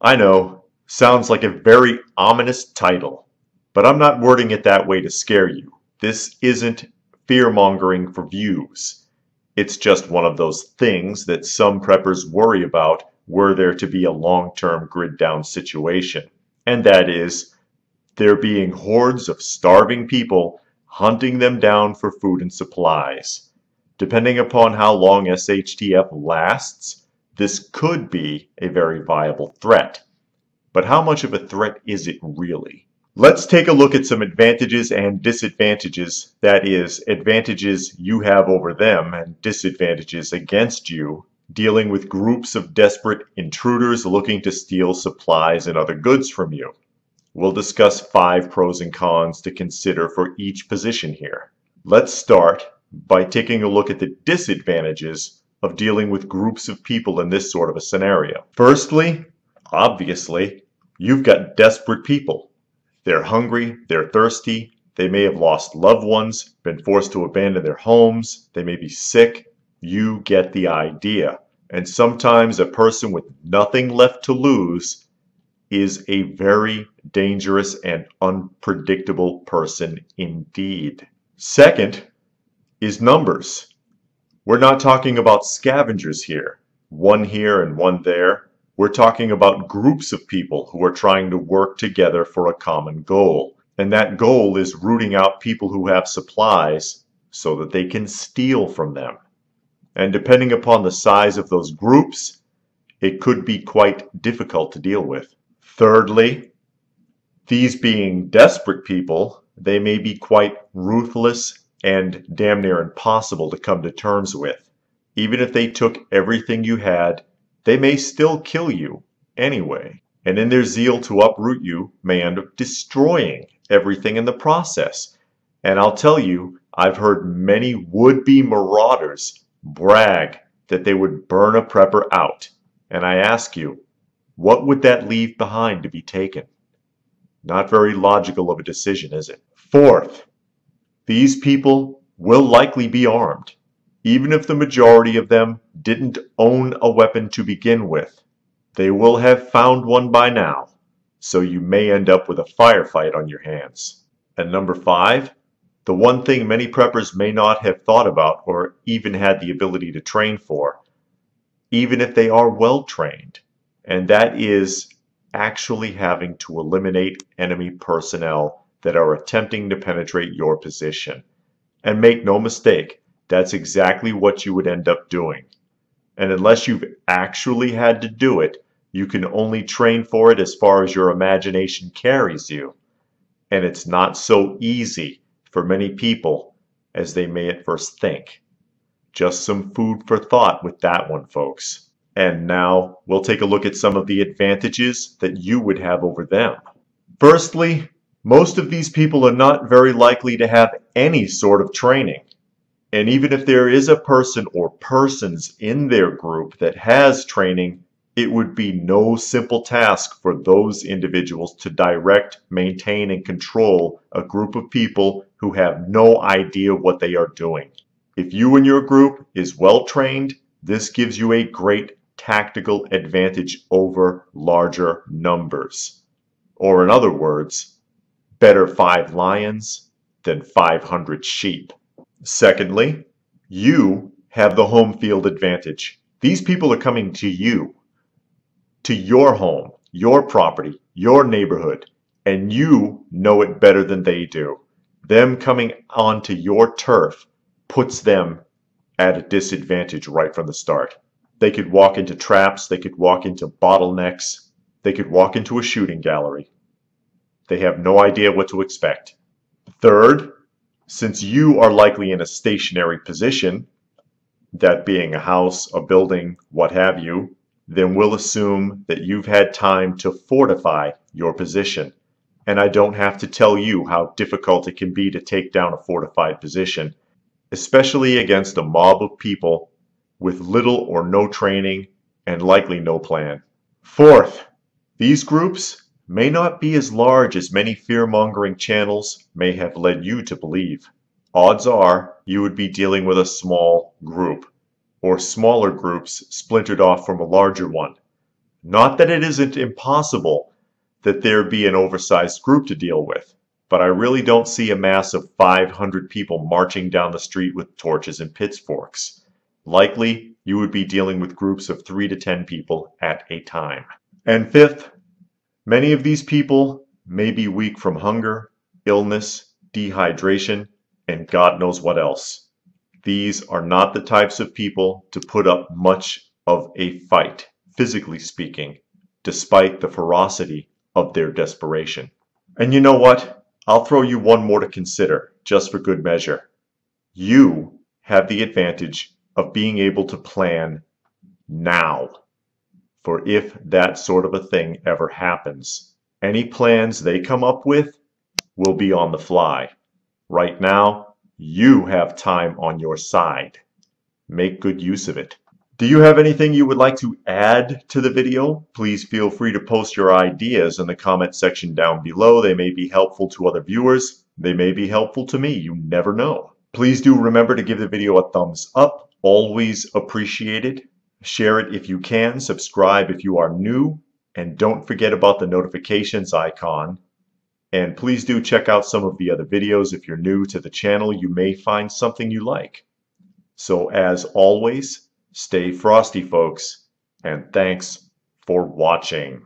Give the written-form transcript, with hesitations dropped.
I know, sounds like a very ominous title, but I'm not wording it that way to scare you. This isn't fear-mongering for views. It's just one of those things that some preppers worry about were there to be a long-term grid-down situation, and that is there being hordes of starving people hunting them down for food and supplies. Depending upon how long SHTF lasts, this could be a very viable threat. But how much of a threat is it really? Let's take a look at some advantages and disadvantages, that is, advantages you have over them and disadvantages against you, dealing with groups of desperate intruders looking to steal supplies and other goods from you. We'll discuss 5 pros and cons to consider for each position here. Let's start by taking a look at the disadvantages of dealing with groups of people in this sort of a scenario. Firstly, obviously, you've got desperate people. They're hungry, they're thirsty, they may have lost loved ones, been forced to abandon their homes, they may be sick. You get the idea. And sometimes a person with nothing left to lose is a very dangerous and unpredictable person indeed. Second is numbers. We're not talking about scavengers here, one here and one there. We're talking about groups of people who are trying to work together for a common goal. And that goal is rooting out people who have supplies so that they can steal from them. And depending upon the size of those groups, it could be quite difficult to deal with. Thirdly, these being desperate people, they may be quite ruthless and damn near impossible to come to terms with. Even if they took everything you had, they may still kill you anyway. And in their zeal to uproot you, may end up destroying everything in the process. And I'll tell you, I've heard many would-be marauders brag that they would burn a prepper out. And I ask you, what would that leave behind to be taken? Not very logical of a decision, is it? Fourth, these people will likely be armed, even if the majority of them didn't own a weapon to begin with. They will have found one by now, so you may end up with a firefight on your hands. And number 5, the one thing many preppers may not have thought about or even had the ability to train for, even if they are well trained, and that is actually having to eliminate enemy personnel that are attempting to penetrate your position. And make no mistake, that's exactly what you would end up doing. And unless you've actually had to do it, you can only train for it as far as your imagination carries you. And it's not so easy for many people as they may at first think. Just some food for thought with that one, folks. And now we'll take a look at some of the advantages that you would have over them. Firstly, most of these people are not very likely to have any sort of training. And even if there is a person or persons in their group that has training, it would be no simple task for those individuals to direct, maintain, and control a group of people who have no idea what they are doing. If you and your group is well trained, this gives you a great tactical advantage over larger numbers. Or in other words, better 5 lions than 500 sheep. Secondly, you have the home field advantage. These people are coming to you, to your home, your property, your neighborhood, and you know it better than they do. Them coming onto your turf puts them at a disadvantage right from the start. They could walk into traps, they could walk into bottlenecks, they could walk into a shooting gallery. They have no idea what to expect. Third, since you are likely in a stationary position, that being a house, a building, what have you, then we'll assume that you've had time to fortify your position. And I don't have to tell you how difficult it can be to take down a fortified position, especially against a mob of people with little or no training and likely no plan. Fourth, these groups may not be as large as many fear-mongering channels may have led you to believe. Odds are you would be dealing with a small group, or smaller groups splintered off from a larger one. Not that it isn't impossible that there be an oversized group to deal with, but I really don't see a mass of 500 people marching down the street with torches and pitchforks. Likely, you would be dealing with groups of 3 to 10 people at a time. And fifth, many of these people may be weak from hunger, illness, dehydration, and God knows what else. These are not the types of people to put up much of a fight, physically speaking, despite the ferocity of their desperation. And you know what? I'll throw you one more to consider, just for good measure. You have the advantage of being able to plan now for if that sort of a thing ever happens. Any plans they come up with will be on the fly. Right now, you have time on your side. Make good use of it. Do you have anything you would like to add to the video? Please feel free to post your ideas in the comment section down below. They may be helpful to other viewers. They may be helpful to me. You never know. Please do remember to give the video a thumbs up. Always appreciated. Share it if you can. Subscribe if you are new. And don't forget about the notifications icon. And please do check out some of the other videos. If you're new to the channel, you may find something you like. So as always, stay frosty, folks, and thanks for watching.